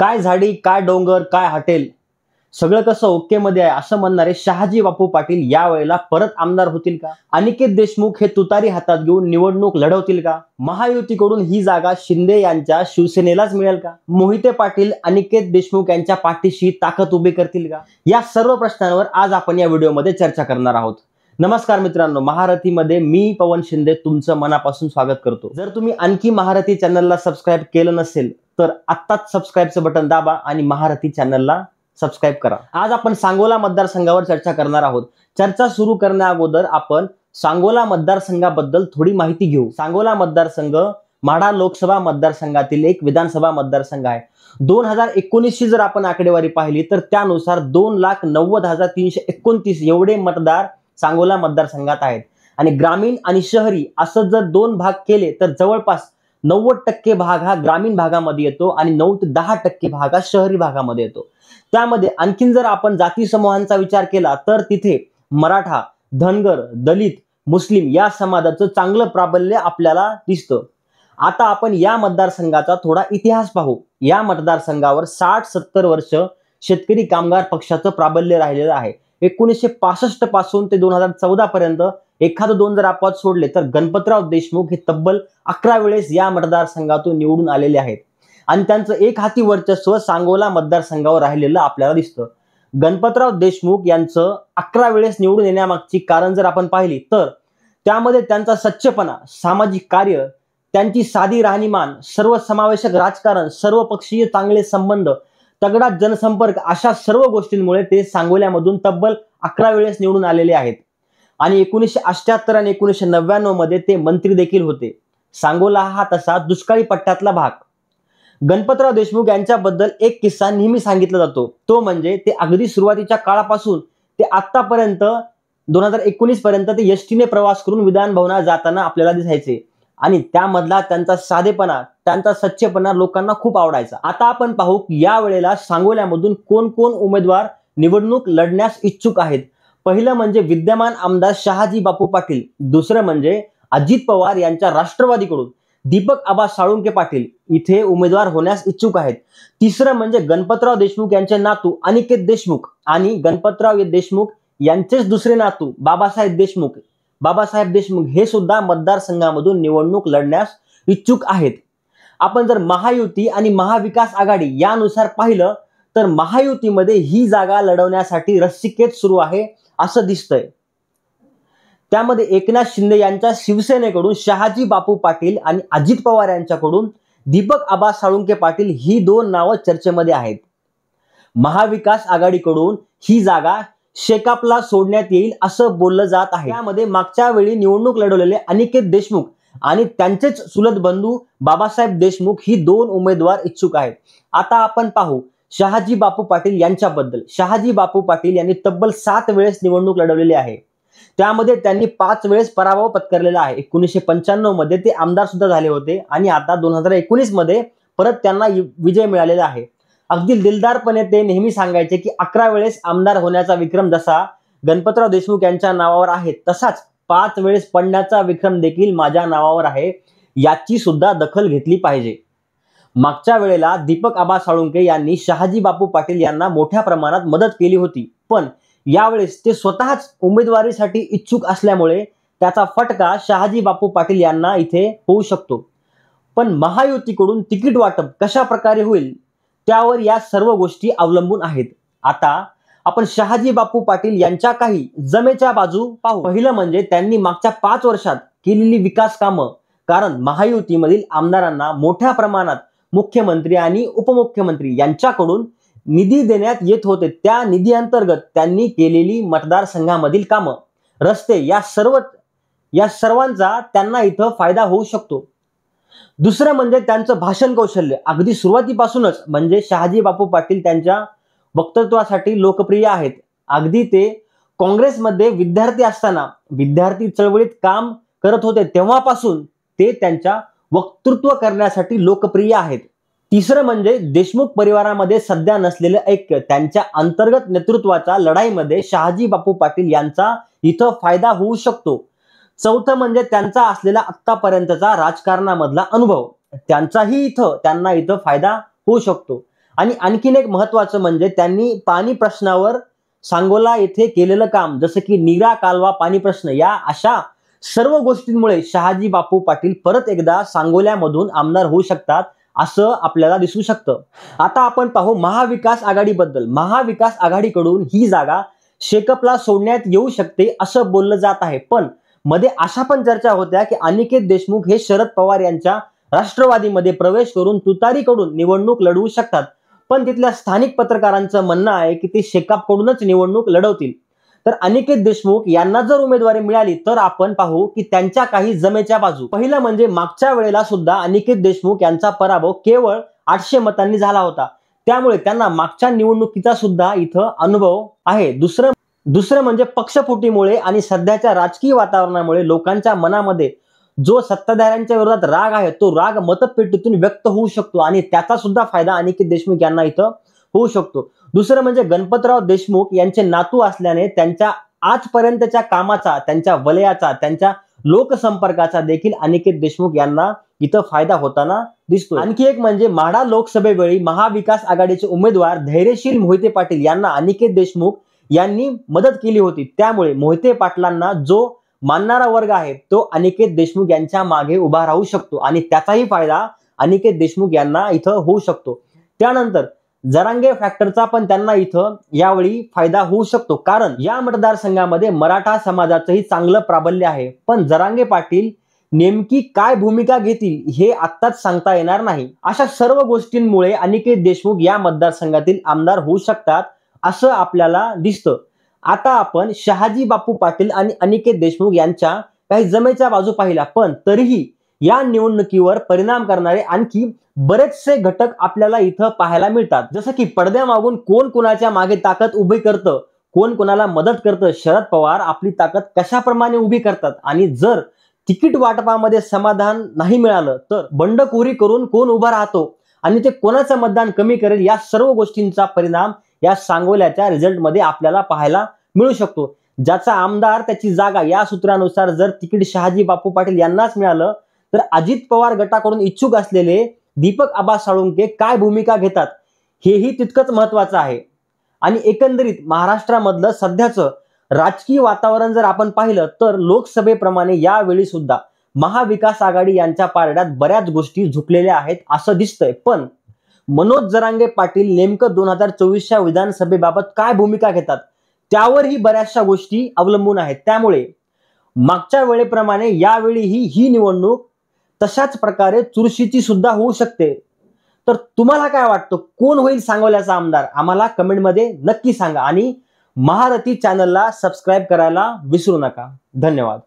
काय झाडी, काय डोंगर, काय हॉटेल, सगळं कसं ओके मध्ये आहे असं म्हणणारे शहाजी बापू पाटील यावेळेला परत आमदार होतील का? अनिकेत देशमुख हे तुतारी हातात घेऊन निवडणूक लढवतील का? महायुतीकडून ही जागा शिंदे यांच्या शिवसेनेलाच मिळेल का? मोहिते पाटील अनिकेत देशमुख यांच्या पाठीशी ताकद उभी करतील का? या सर्व प्रश्नांवर आज आपण या व्हिडिओमध्ये चर्चा करणार आहोत. नमस्कार मित्रांनो, महारथीमध्ये मी पवन शिंदे तुमचं मनापासून स्वागत करतो. जर तुम्ही आणखी महारथी चॅनलला सबस्क्राईब केलं नसेल तर आत्ताच सबस्क्राईबचं बटन दाबा आणि महारथी चॅनलला सबस्क्राईब करा. आज आपण सांगोला मतदारसंघावर चर्चा करणार आहोत. चर्चा सुरू करण्या अगोदर आपण सांगोला मतदारसंघाबद्दल थोडी माहिती घेऊ. सांगोला मतदारसंघ माढा लोकसभा मतदारसंघातील एक विधानसभा मतदारसंघ आहे. 2019 ची जर आपण आकडेवारी पाहिली तर त्यानुसार 2,90,329 एवढे मतदार सांगोला मतदारसंघात आहेत. आणि ग्रामीण आणि शहरी असं जर दोन भाग केले तर जवळपास 90% भाग हा ग्रामीण भागामध्ये येतो आणि 9 ते 10% भाग हा शहरी भागामध्ये येतो. त्यामध्ये आणखीन जर आपण जाती समूहांचा विचार केला तर तिथे मराठा, धनगर, दलित, मुस्लिम या समाजाचं चांगलं प्राबल्य आपल्याला दिसतं. आता आपण या मतदारसंघाचा थोडा इतिहास पाहू. या मतदारसंघावर 60-70 वर्ष शेतकरी कामगार पक्षाचं प्राबल्य राहिलेलं आहे. 1965 पासून ते 2014 पर्यंत एखादं दोन जर अपवाद सोडले तर गणपतराव देशमुख हे तब्बल 11 वेळेस या मतदारसंघातून निवडून आलेले आहेत आणि त्यांचं एक हाती वर्चस्व सांगोला मतदारसंघावर राहिलेलं आपल्याला दिसतं. गणपतराव देशमुख यांचं 11 वेळेस निवडून येण्यामागची कारण जर आपण पाहिली तर त्यामध्ये त्यांचा सच्चेपणा, सामाजिक कार्य, त्यांची साधी राहणीमान, सर्वसमावेशक राजकारण, सर्वपक्षीय चांगले संबंध, तगडा जनसंपर्क अशा सर्व गोष्टींमुळे ते सांगोल्यामधून तब्बल 11 वेळेस निवडून आलेले आहेत. आणि 1978 आणि 1999 मध्ये ते मंत्री देखील होते. सांगोला हा तसा दुष्काळी पट्ट्यातला भाग. गणपतराव देशमुख यांच्याबद्दल एक किस्सा नेहमी सांगितला जातो. तो म्हणजे ते अगदी सुरुवातीच्या काळापासून ते आतापर्यंत 2019 पर्यंत ते एसटीने प्रवास करून विधान भवनात जाताना आपल्याला दिसायचे आणि त्यामधला त्यांचा साधेपणा, त्यांचा सच्चेपणा लोकांना खूप आवडायचा. आता आपण पाहू की या वेळेला सांगोल्यामधून कोण कोण उमेदवार निवडणूक लढण्यास इच्छुक आहेत. पहिलं म्हणजे विद्यमान आमदार शहाजी बापू पाटील, दुसरं म्हणजे अजित पवार यांच्या राष्ट्रवादीकडून दीपक आबा साळुंके पाटील इथे उमेदवार होण्यास इच्छुक आहेत. तिसरं म्हणजे गणपतराव देशमुख यांचे नातू अनिकेत देशमुख आणि गणपतराव देशमुख यांचेच दुसरे नातू बाबासाहेब देशमुख हे सुद्धा मतदारसंघामधून निवडणूक लढण्यास इच्छुक आहेत. आपण जर महायुती आणि महाविकास आघाडी यानुसार पाहिलं तर महायुतीमध्ये ही जागा लढवण्यासाठी रस्सीखेच सुरू आहे असं दिसतंय. त्यामध्ये एकनाथ शिंदे यांच्या शिवसेनेकडून शहाजी बापू पाटील आणि अजित पवार यांच्याकडून दीपक आबा साळुंके पाटील ही दोन नावं चर्चेमध्ये आहेत. महाविकास आघाडीकडून ही जागा शेकापला सोडण्यात येईल असं बोललं जात आहे. त्यामध्ये मागच्या वेळी निवडणूक लढवलेले अनिकेत देशमुख आणि त्यांचेच चुलत बंधू बाबासाहेब देशमुख ही दोन उमेदवार इच्छुक आहेत. आता आपण पाहू शहाजी बापू पाटील यांच्याबद्दल. शहाजी बापू पाटील यांनी तब्बल 7 वेळेस निवडणूक लढवलेली आहे. त्यामध्ये त्यांनी 5 वेळेस पराभव पत्करलेला आहे. 1995 मध्ये ते आमदार सुद्धा झाले होते आणि आता 2019 मध्ये परत त्यांना विजय मिळालेला आहे. अगदी दिलदारपणे ते नेहमी सांगायचे की 11 वेळेस आमदार होण्याचा विक्रम जसा गणपतराव देशमुख यांच्या नावावर आहे तसाच 5 वेळेस पडण्याचा विक्रम देखील माझ्या नावावर आहे, याची सुद्धा दखल घेतली पाहिजे. मागच्या वेळेला दीपक आबा साळुंके यांनी शहाजी बापू पाटील यांना मोठ्या प्रमाणात मदत केली होती, पण यावेळेस ते स्वतःच उमेदवारीसाठी इच्छुक असल्यामुळे त्याचा फटका शहाजी बापू पाटील यांना इथे होऊ शकतो. पण महायुतीकडून तिकीट वाटप कशा प्रकारे होईल त्यावर या सर्व गोष्टी अवलंबून आहेत. आता आपण शहाजी बापू पाटील यांच्या काही जमेच्या बाजू पाहू. पहिलं म्हणजे त्यांनी मागच्या 5 वर्षात केलेली विकास कामं. कारण महायुतीमधील आमदारांना मोठ्या प्रमाणात मुख्यमंत्री आणि उपमुख्यमंत्री यांच्याकडून निधी देण्यात येत होते. त्या निधी अंतर्गत त्यांनी केलेली मतदारसंघामधील कामं, रस्ते या सर्वांचा त्यांना इथं फायदा होऊ शकतो. दुसरं म्हणजे त्यांचं भाषण कौशल्य. अगदी सुरुवातीपासूनच म्हणजे शहाजी बापू पाटील त्यांच्या वक्तृत्वासाठी लोकप्रिय आहेत. अगदी ते काँग्रेसमध्ये विद्यार्थी असताना विद्यार्थी चळवळीत काम करत होते तेव्हापासून ते त्यांच्या वक्तृत्व करण्यासाठी लोकप्रिय आहेत. तिसरं म्हणजे देशमुख परिवारामध्ये सध्या नसलेलं ऐक्य. त्यांच्या अंतर्गत नेतृत्वाच्या लढाईमध्ये शहाजी बापू पाटील यांचा इथं फायदा होऊ शकतो. चौथं म्हणजे त्यांचा असलेला आतापर्यंतचा राजकारणामधला अनुभव. त्यांना इथं फायदा होऊ शकतो. आणि आणखीन एक महत्वाचं म्हणजे त्यांनी पाणी प्रश्नावर सांगोला येथे केलेलं काम, जसं की नीरा कालवा पाणी प्रश्न, या अशा सर्व गोष्टींमुळे शहाजी बापू पाटील परत एकदा सांगोल्यामधून आमदार होऊ शकतात असं आपल्याला दिसू शकतं. आता आपण पाहू महाविकास आघाडीबद्दल. महाविकास आघाडीकडून ही जागा शेकअपला सोडण्यात येऊ शकते असं बोललं जात आहे. पण मध्ये अशा पण चर्चा होत्या की अनिकेत देशमुख हे शरद पवार यांच्या राष्ट्रवादीमध्ये प्रवेश करून तुतारीकडून निवडणूक लढवू शकतात. पण तिथल्या स्थानिक पत्रकारांचं म्हणणं आहे की ते शेकापकडूनच निवडणूक लढवतील. तर अनिकेत देशमुख यांना जर उमेदवारी मिळाली तर आपण पाहू की त्यांच्या काही जमेच्या बाजू. पहिलं म्हणजे मागच्या वेळेला सुद्धा अनिकेत देशमुख यांचा पराभव केवळ 800 मतांनी झाला होता. त्यामुळे त्यांना मागच्या निवडणुकीचा सुद्धा इथं अनुभव आहे. दुसरं म्हणजे पक्षफुटीमुळे आणि सध्याच्या राजकीय वातावरणामुळे लोकांच्या मनामध्ये जो सत्ताधाऱ्यांच्या विरोधात राग आहे तो राग मतपेटीतून व्यक्त होऊ शकतो आणि त्याचा सुद्धा फायदा अनिकेत देशमुख यांना इथं होऊ शकतो. दुसरं म्हणजे गणपतराव देशमुख यांचे नातू असल्याने त्यांच्या आजपर्यंतच्या कामाचा, त्यांच्या वलयाचा, त्यांच्या लोकसंपर्काचा देखील अनिकेत देशमुख यांना इथं फायदा होताना दिसतो. आणखी एक म्हणजे माढा लोकसभेवेळी महाविकास आघाडीचे उमेदवार धैर्यशील मोहिते पाटील यांना अनिकेत देशमुख यांनी मदत केली होती. त्यामुळे मोहिते पाटलांना जो मानणारा वर्ग आहे तो अनिकेत देशमुख यांच्या मागे उभा राहू शकतो आणि त्याचाही फायदा अनिकेत देशमुख यांना इथं होऊ शकतो. त्यानंतर जरांगे फॅक्टरचा पण त्यांना इथं यावेळी फायदा होऊ शकतो, कारण या मतदारसंघामध्ये मराठा समाजाचंही चांगलं प्राबल्य आहे. पण जरांगे पाटील नेमकी काय भूमिका घेतील हे आत्ताच सांगता येणार नाही. अशा सर्व गोष्टींमुळे अनिकेत देशमुख या मतदारसंघातील आमदार होऊ शकतात असं आपल्याला दिसतं. आता आपण शहाजी बापू पाटील आणि अनिकेत देशमुख यांच्या काही जमेच्या बाजू पाहिल्या, पण तरीही या निवडणुकीवर परिणाम करणारे आणखी बरेचसे घटक आपल्याला इथं पाहायला मिळतात. जसं की पडद्यामागून कोण कोणाच्या मागे ताकद उभी करतं, कोण कोणाला मदत करतं, शरद पवार आपली ताकद कशाप्रमाणे उभी करतात आणि जर तिकीट वाटपामध्ये समाधान नाही मिळालं तर बंडखोरी करून कोण उभा राहतो आणि ते कोणाचं मतदान कमी करेल, या सर्व गोष्टींचा परिणाम या सांगोल्याच्या रिझल्टमध्ये आपल्याला पाहायला मिळू शकतो. ज्याचा आमदार त्याची जागा, या सूत्रानुसार जर तिकीट शहाजी बापू पाटील यांनाच मिळालं तर अजित पवार गटाकडून इच्छुक असलेले दीपक आबा साळुंके काय भूमिका घेतात हेही तितकंच महत्वाचं आहे. आणि एकंदरीत महाराष्ट्रामधलं सध्याचं राजकीय वातावरण जर आपण पाहिलं तर लोकसभेप्रमाणे यावेळी सुद्धा महाविकास आघाडी यांच्या पारड्यात बऱ्याच गोष्टी झुकलेल्या आहेत असं दिसतंय. पण मनोज जरांगे पाटील नेमकं 2024च्या विधानसभेबाबत काय भूमिका घेतात त्यावरही बऱ्याचशा गोष्टी अवलंबून आहेत. त्यामुळे मागच्या वेळेप्रमाणे यावेळीही ही निवडणूक तशाच प्रकारे चुरशीची सुद्धा होऊ शकते. तर तुम्हाला काय वाटतं, कोण होईल सांगोल्याचा आमदार? आम्हाला कमेंटमध्ये नक्की सांगा आणि महारथी चॅनलला सबस्क्राईब करायला विसरू नका. धन्यवाद.